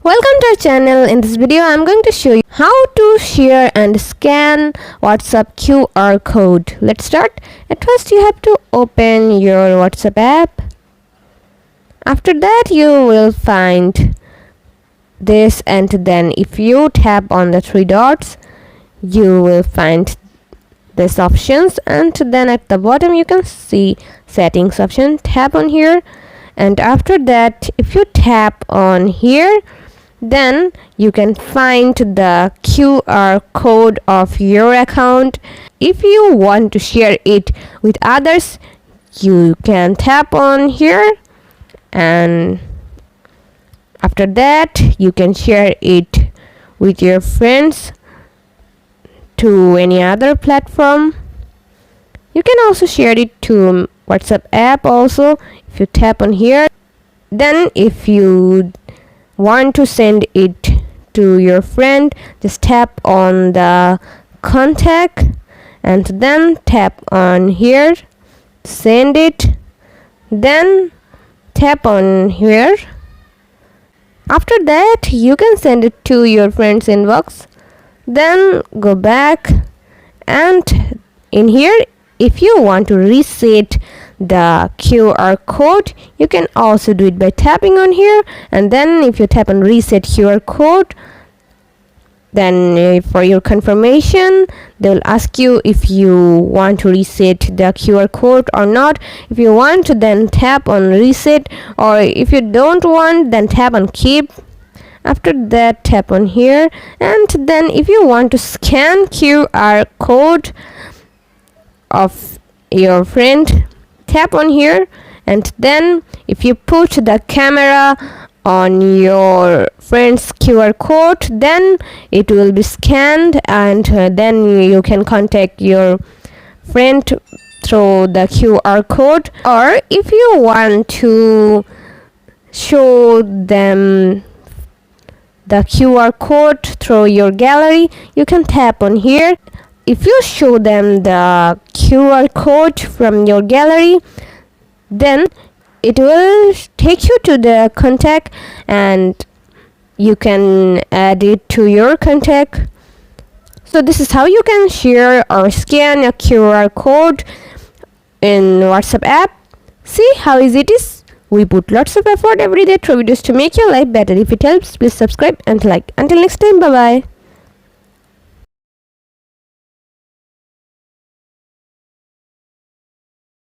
Welcome to our channel. In this video I'm going to show you how to share and scan WhatsApp QR code. Let's start. At first you have to open your WhatsApp app. After that you will find this, and then if you tap on the three dots you will find this options, and then at the bottom you can see settings option. Tap on here, and after that if you tap on here then you can find the QR code of your account. If you want to share it with others, you can tap on here, and after that you can share it with your friends to any other platform. You can also share it to WhatsApp app also. If you tap on here, then if you want to send it to your friend, just tap on the contact and then tap on here, send it, then tap on here. After that you can send it to your friend's inbox, then go back, and in here if you want to reset the QR code you can also do it by tapping on here, and then if you tap on reset QR code, then for your confirmation they will ask you if you want to reset the QR code or not. If you want to, then tap on reset, or if you don't want, then tap on keep. After that tap on here, and then if you want to scan QR code of your friend, tap on here, and then if you put the camera on your friend's QR code, then it will be scanned, and then you can contact your friend through the QR code. Or if you want to show them the QR code through your gallery, you can tap on here. If you show them the QR code from your gallery, then it will take you to the contact and you can add it to your contact. So this is how you can share or scan a QR code in WhatsApp app. See how easy it is. We put lots of effort every day through videos to make your life better. If it helps, please subscribe and like. Until next time, bye bye.